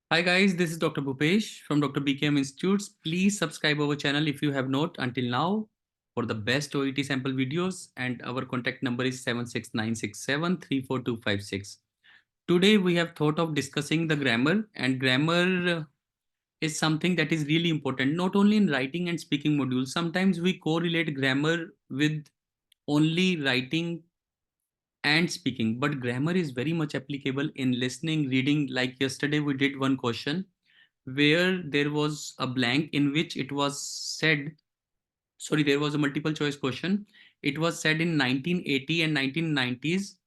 Hi guys, this is Dr. Bhupesh from Dr. BKM Institutes. Please subscribe our channel if you have not until now for the best OET sample videos, and our contact number is 76967342256. Today we have thought of discussing the grammar, and grammar is something that is really important not only in writing and speaking modules. Sometimes we correlate grammar with only writing and speaking, but grammar is very much applicable in listening, reading. Like yesterday we did one question where there was a blank in which it was said, sorry, there was a multiple choice question. It was said in 1980 and 1990s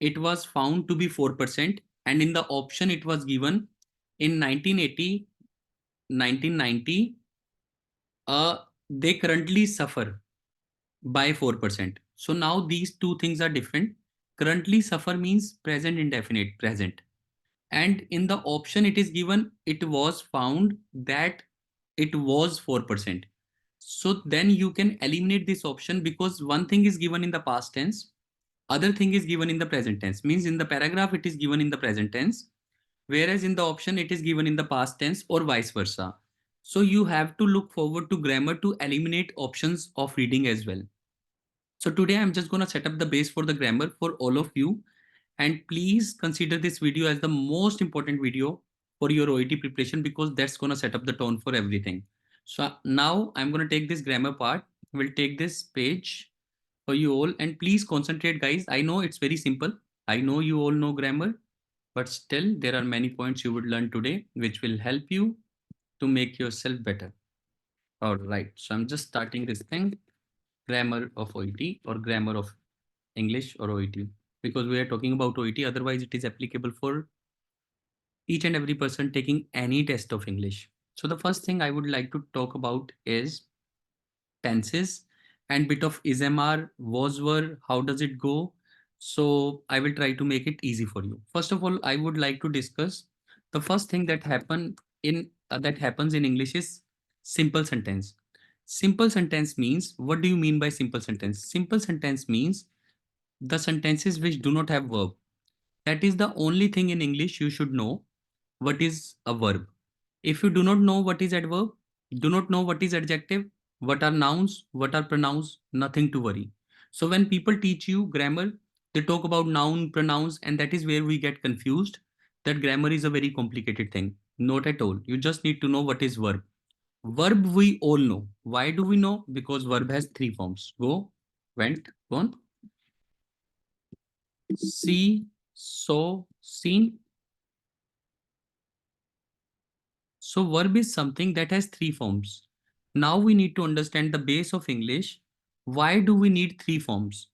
it was found to be 4%, and in the option it was given in 1980, 1990, they currently suffer by 4%. So now these two things are different. Currently suffer means present indefinite, present, and in the option it is given it was found that it was 4%. So then you can eliminate this option because one thing is given in the past tense, other thing is given in the present tense. Means in the paragraph it is given in the present tense, whereas in the option it is given in the past tense, or vice versa. So you have to look forward to grammar to eliminate options of reading as well. So today I'm just going to set up the base for the grammar for all of you, and please consider this video as the most important video for your OET preparation because that's going to set up the tone for everything. So now I'm going to take this grammar part. We'll take this page for you all, and please concentrate guys. I know it's very simple. I know you all know grammar, but still there are many points you would learn today which will help you to make yourself better. All right. So I'm just starting this thing, grammar of OET or grammar of English or OET, because we are talking about OET. Otherwise, it is applicable for each and every person taking any test of English. So the first thing I would like to talk about is tenses and bit of is MR, was were, how does it go? So I will try to make it easy for you. First of all, I would like to discuss the first thing that happens in English is simple sentence. Simple sentence means, what do you mean by simple sentence? Simple sentence means the sentences which do not have verb. That is the only thing in English you should know. What is a verb? If you do not know what is adverb, do not know what is adjective, what are nouns, what are pronouns, nothing to worry. So when people teach you grammar, they talk about noun, pronouns, and that is where we get confused. That grammar is a very complicated thing. Not at all. You just need to know what is verb. Verb we all know. Why do we know? Because verb has three forms. Go, went, gone, see, saw, seen. So verb is something that has three forms. Now we need to understand the base of English. Why do we need three forms?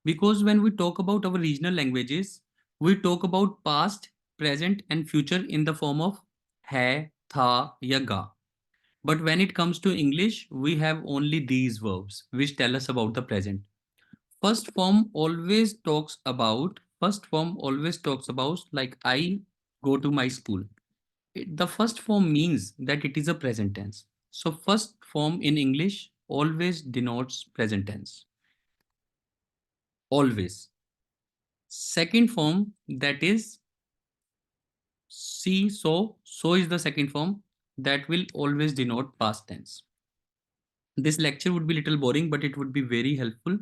Because when we talk about our regional languages, we talk about past, present and future in the form of hai, tha, ya, ga. But when it comes to English, we have only these verbs which tell us about the present. First form always talks about like I go to my school. The first form means that it is a present tense. So first form in English always denotes present tense. Always. Second form, that is see, so is the second form, that will always denote past tense. This lecture would be little boring, but it would be very helpful.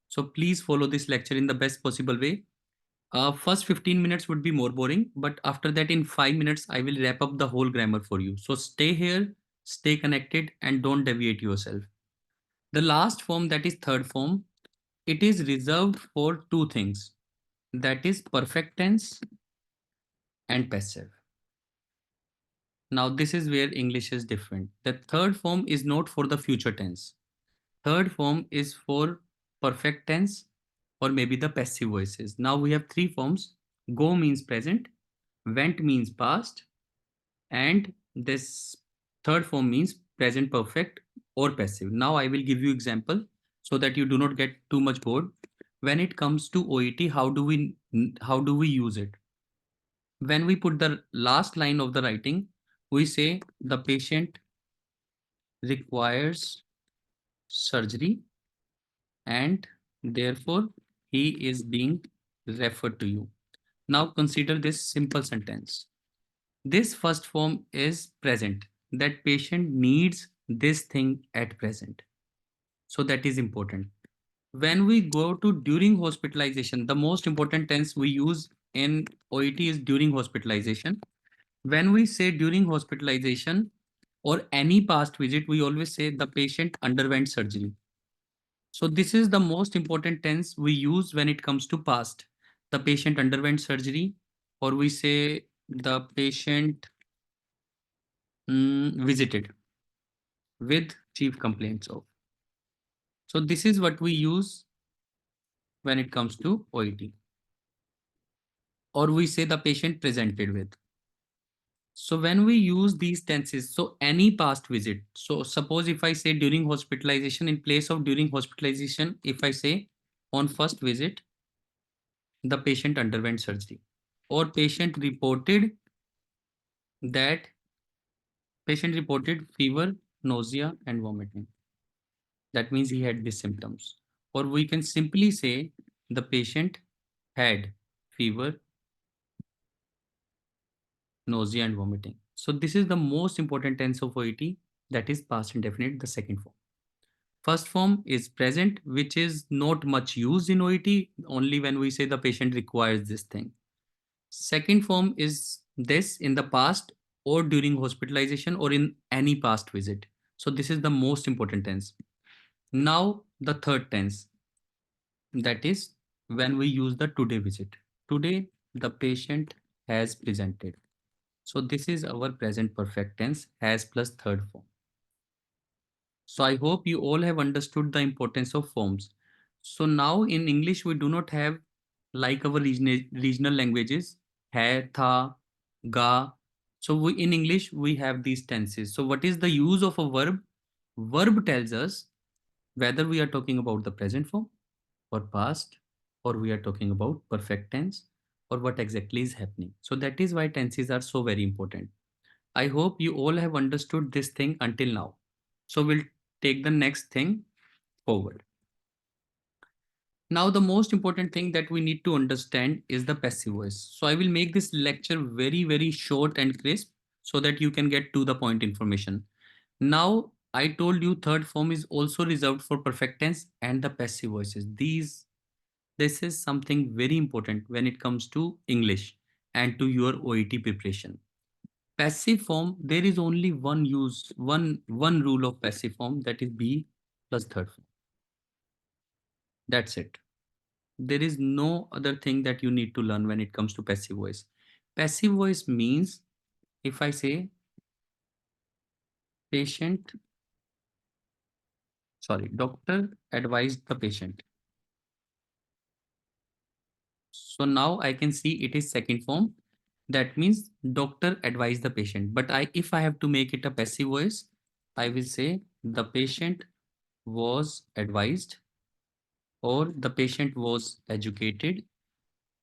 So please follow this lecture in the best possible way. First 15 minutes would be more boring, but after that in 5 minutes, I will wrap up the whole grammar for you. So stay here, stay connected and don't deviate yourself. The last form, that is third form, it is reserved for two things. That is perfect tense and passive. Now this is where English is different. The third form is not for the future tense. Third form is for perfect tense or maybe the passive voices. Now we have three forms. Go means present, went means past, and this third form means present perfect or passive. Now I will give you example so that you do not get too much bored. When it comes to OET, how do we use it? When we put the last line of the writing, we say the patient requires surgery and therefore he is being referred to you. Now consider this simple sentence. This first form is present. That patient needs this thing at present. So that is important. When we go to during hospitalization, the most important tense we use in OET is during hospitalization. When we say during hospitalization or any past visit, we always say the patient underwent surgery. So this is the most important tense we use when it comes to past. The patient underwent surgery, or we say the patient visited with chief complaints of. So this is what we use when it comes to OET, or we say the patient presented with. So when we use these tenses, so any past visit. So suppose if I say during hospitalization, in place of during hospitalization, if I say on first visit, the patient underwent surgery, or that patient reported fever, nausea, and vomiting. That means he had these symptoms. Or we can simply say the patient had fever, nausea, and vomiting. So this is the most important tense of OET, that is past indefinite, the second form. First form is present, which is not much used in OET, only when we say the patient requires this thing. Second form is this in the past or during hospitalization or in any past visit. So this is the most important tense. Now the third tense, that is when we use the today visit. Today the patient has presented. So this is our present perfect tense, has plus third form. So I hope you all have understood the importance of forms. So now in English, we do not have like our regional languages, hai, tha, ga. So in English, we have these tenses. So what is the use of a verb? Verb tells us whether we are talking about the present form or past, or we are talking about perfect tense, or what exactly is happening. So that is why tenses are so very important. I hope you all have understood this thing until now. So we'll take the next thing forward. Now, the most important thing that we need to understand is the passive voice. So I will make this lecture very, very short and crisp so that you can get to the point information. Now, I told you third form is also reserved for perfect tense and the passive voices. This is something very important when it comes to English and to your OET preparation. Passive form, there is only one rule of passive form, that is be plus third form. That's it. There is no other thing that you need to learn when it comes to passive voice. Passive voice means if I say patient, sorry, doctor advised the patient. So now I can see it is second form. That means doctor advised the patient. But if I have to make it a passive voice, I will say the patient was advised, or the patient was educated,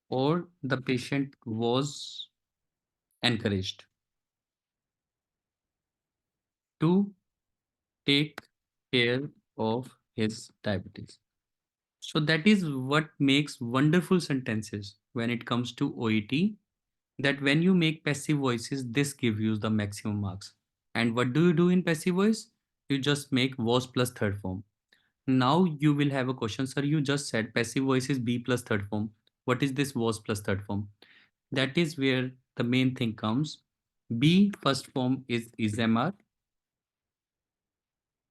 or the patient was encouraged to take care of his diabetes. So that is what makes wonderful sentences when it comes to OET, that when you make passive voices, this gives you the maximum marks. And what do you do in passive voice? You just make was plus third form. Now you will have a question, sir, you just said passive voice is be plus third form. What is this was plus third form? That is where the main thing comes. Be first form is MR.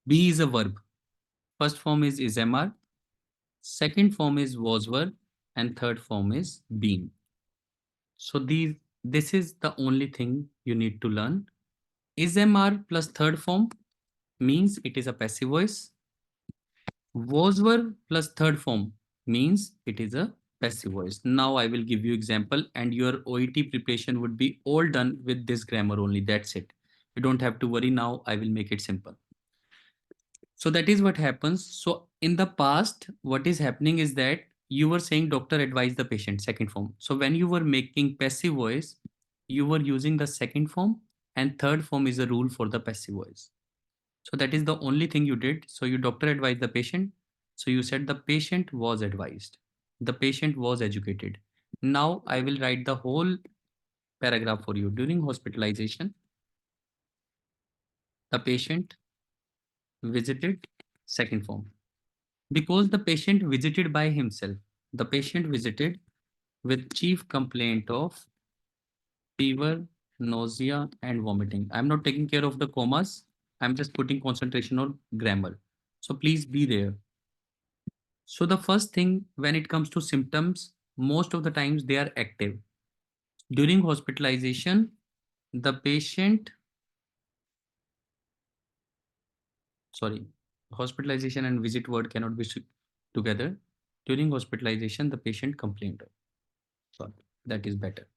Be is a verb. First form is MR. Second form is was were, and third form is been. So this is the only thing you need to learn. Is MR plus third form means it is a passive voice. Was were plus third form means it is a passive voice. Now I will give you example and your OET preparation would be all done with this grammar only. That's it. You don't have to worry now. I will make it simple. So that is what happens. So in the past, what is happening is that you were saying doctor advised the patient, second form. So when you were making passive voice, you were using the second form, and third form is a rule for the passive voice. So that is the only thing you did. So you doctor advised the patient. So you said the patient was advised. The patient was educated. Now I will write the whole paragraph for you. During hospitalization, the patient visited, second form. Because the patient visited by himself, the patient visited with chief complaint of fever, nausea, and vomiting. I'm not taking care of the commas. I'm just putting concentration on grammar. So please be there. So the first thing when it comes to symptoms, most of the times they are active. During hospitalization, the patient, sorry, hospitalization and visit word cannot be together. During hospitalization, the patient complained. Sorry, that is better.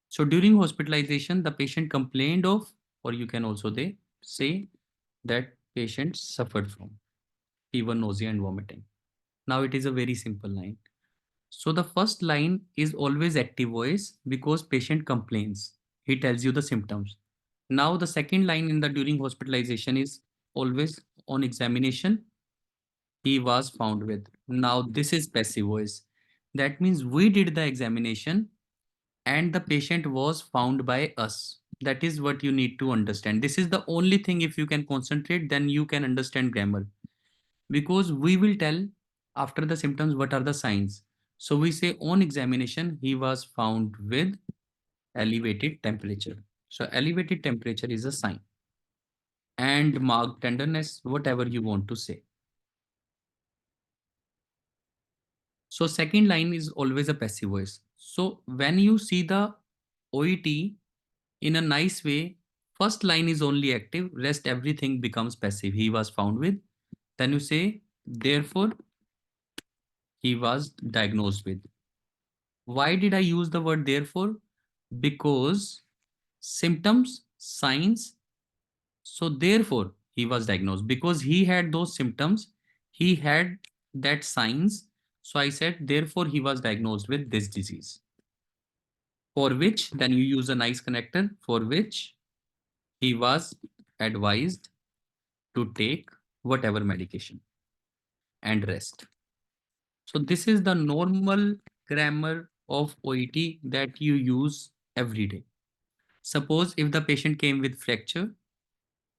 So during hospitalization, the patient complained of, or you can also they say that patient suffered from fever, nausea, and vomiting. Now it is a very simple line. So the first line is always active voice because patient complains. He tells you the symptoms. Now the second line in the during hospitalization is always on examination. He was found with. Now this is passive voice. That means we did the examination and the patient was found by us. That is what you need to understand. This is the only thing, if you can concentrate, then you can understand grammar. Because we will tell after the symptoms what are the signs. So we say on examination, he was found with elevated temperature. So elevated temperature is a sign. And marked tenderness, whatever you want to say. So second line is always a passive voice. So when you see the OET in a nice way, first line is only active, rest everything becomes passive. He was found with. Then you say, therefore, he was diagnosed with. Why did I use the word therefore? Because symptoms, signs. So therefore, he was diagnosed because he had those symptoms. He had that signs. So I said, therefore, he was diagnosed with this disease. For which, then you use a nice connector, for which he was advised to take whatever medication and rest. So this is the normal grammar of OET that you use every day. Suppose if the patient came with fracture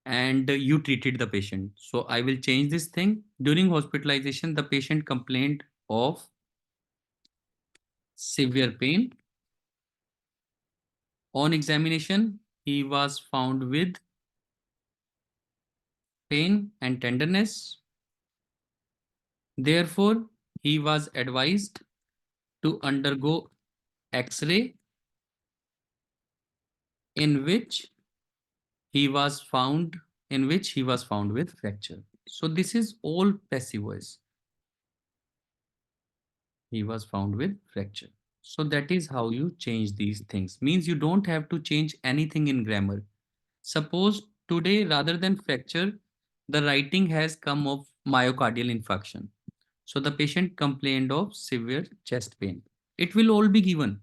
and you treated the patient. So I will change this thing. During hospitalization, the patient complained of severe pain. On examination, he was found with pain and tenderness. Therefore, he was advised to undergo X-ray in which he was found with fracture. So this is all passive voice. He was found with fracture. So that is how you change these things. Means you don't have to change anything in grammar. Suppose today rather than fracture, the writing has come of myocardial infarction. So the patient complained of severe chest pain. It will all be given.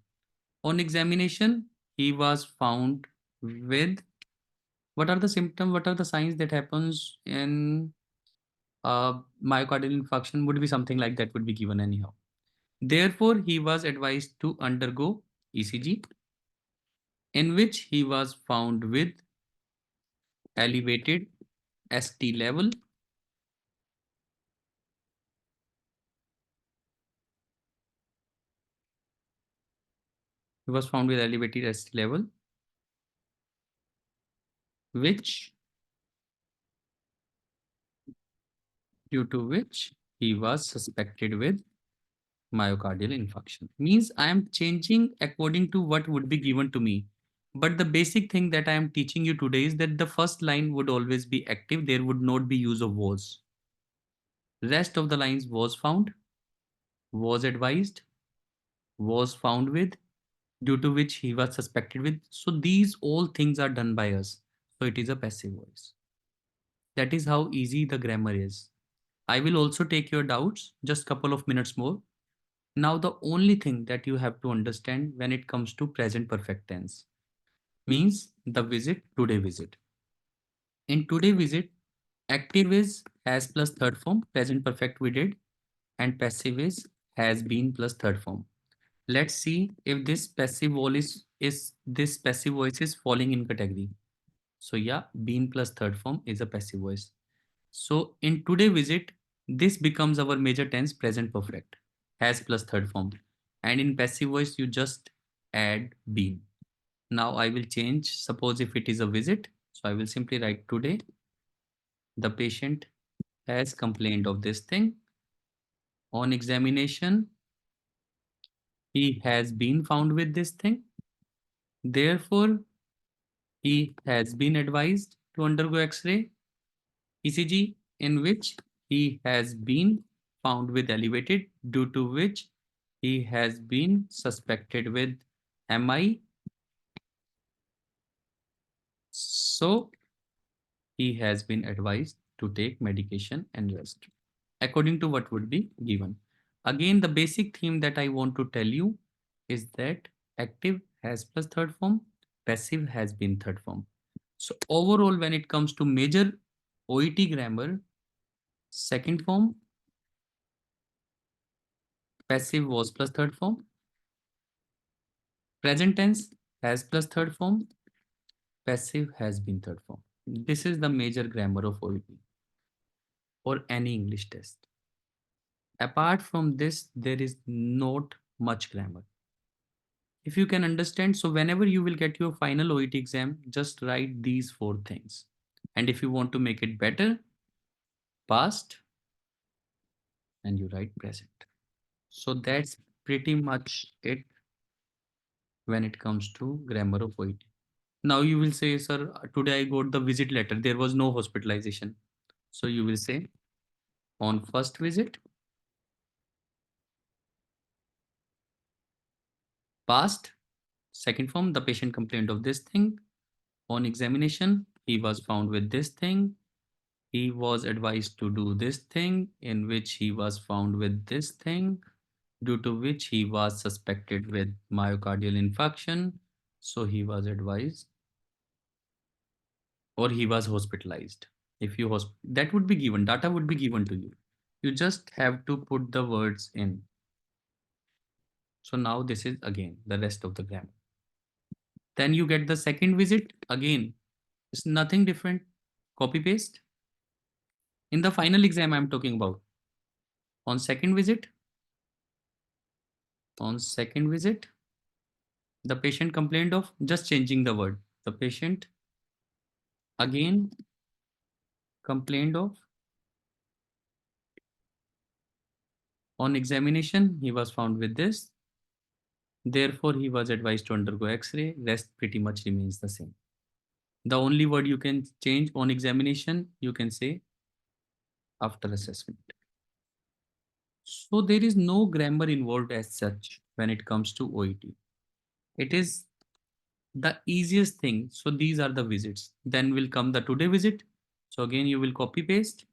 On examination, he was found with, what are the symptoms, what are the signs that happens in myocardial infarction, would be something like that would be given anyhow. Therefore, he was advised to undergo ECG, in which he was found with elevated ST level. He was found with elevated ST level, which due to which he was suspected with myocardial infarction. Means I am changing according to what would be given to me. But the basic thing that I am teaching you today is that the first line would always be active. There would not be use of was. Rest of the lines was found, was advised, was found with, due to which he was suspected with. So these all things are done by us. So it is a passive voice. That is how easy the grammar is. I will also take your doubts, just couple of minutes more. Now the only thing that you have to understand when it comes to present perfect tense means the visit, today visit. In today visit, active is has plus third form, present perfect we did, and passive is has been plus third form. Let's see if this passive is this passive voice is falling in category. So yeah, been plus third form is a passive voice. So in today visit, this becomes our major tense present perfect, has plus third form. And in passive voice, you just add been. Now I will change, suppose if it is a visit, so I will simply write today, the patient has complained of this thing. On examination, he has been found with this thing. Therefore, he has been advised to undergo X-ray, ECG, in which he has been found with elevated, due to which he has been suspected with MI. So he has been advised to take medication and rest, according to what would be given. Again, the basic theme that I want to tell you is that active has plus third form, passive has been third form. So overall, when it comes to major OET grammar, second form, passive was plus third form, present tense has plus third form, passive has been third form. This is the major grammar of OET or any English test. Apart from this, there is not much grammar. If you can understand, so whenever you will get your final OET exam, just write these four things. And if you want to make it better, past, and you write present. So that's pretty much it when it comes to grammar of OET. Now you will say, sir, today I got the visit letter. There was no hospitalization. So you will say, on first visit, past, second form, the patient complained of this thing. On examination, he was found with this thing. He was advised to do this thing, in which he was found with this thing, due to which he was suspected with myocardial infarction. So he was advised, or he was hospitalized. If you that would be given, data would be given to you. You just have to put the words in. So now this is again the rest of the grammar. Then you get the second visit. Again, it's nothing different. Copy paste. In the final exam, I'm talking about. On second visit, the patient complained of, just changing the word. The patient again complained of. On examination, he was found with this. Therefore, he was advised to undergo X-ray. Rest pretty much remains the same. The only word you can change on examination, you can say after assessment. So there is no grammar involved as such when it comes to OET. It is the easiest thing. So these are the visits. Then will come the today visit. So again, you will copy paste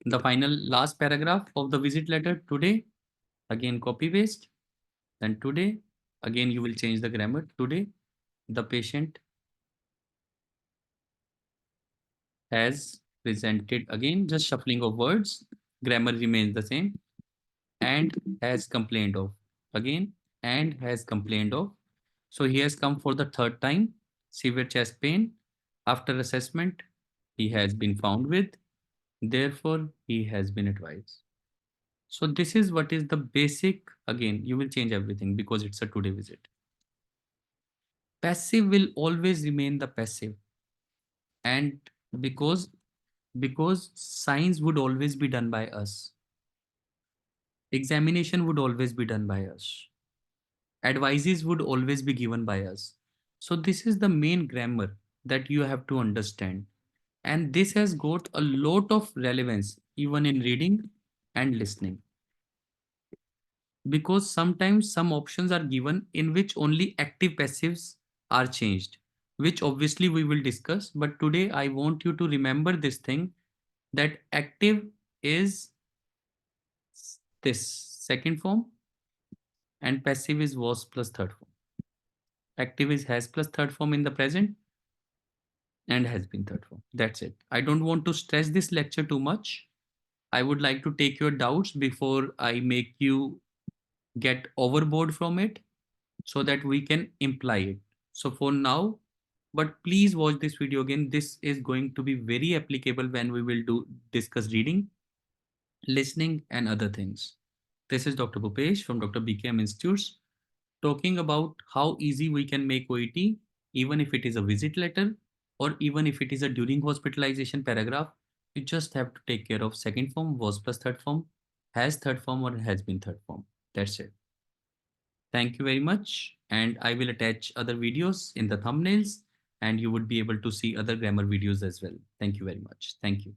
the final last paragraph of the visit letter today. Again, copy paste. Then today, again, you will change the grammar. Today, the patient has presented, again, just shuffling of words. Grammar remains the same. And has complained of, again, and has complained of. So he has come for the third time, severe chest pain. After assessment, he has been found with, therefore he has been advised. So this is what is the basic. Again, you will change everything because it's a today visit. Passive will always remain the passive, and because science would always be done by us, examination would always be done by us, advices would always be given by us. So this is the main grammar that you have to understand. And this has got a lot of relevance even in reading and listening. Because sometimes some options are given in which only active passives are changed, which obviously we will discuss. But today I want you to remember this thing, that active is this second form and passive is was plus third form. Active is has plus third form in the present and has been third form. That's it. I don't want to stress this lecture too much. I would like to take your doubts before I make you get overboard from it. so that we can imply it. So for now, but please watch this video again. This is going to be very applicable when we will do discuss reading, listening, and other things. This is Dr. Bhupesh from Dr. BKM Institutes talking about how easy we can make OET, even if it is a visit letter or even if it is a during hospitalization paragraph. You just have to take care of second form, was plus third form, has third form, or has been third form. That's it. Thank you very much. And I will attach other videos in the thumbnails and you would be able to see other grammar videos as well. Thank you very much. Thank you.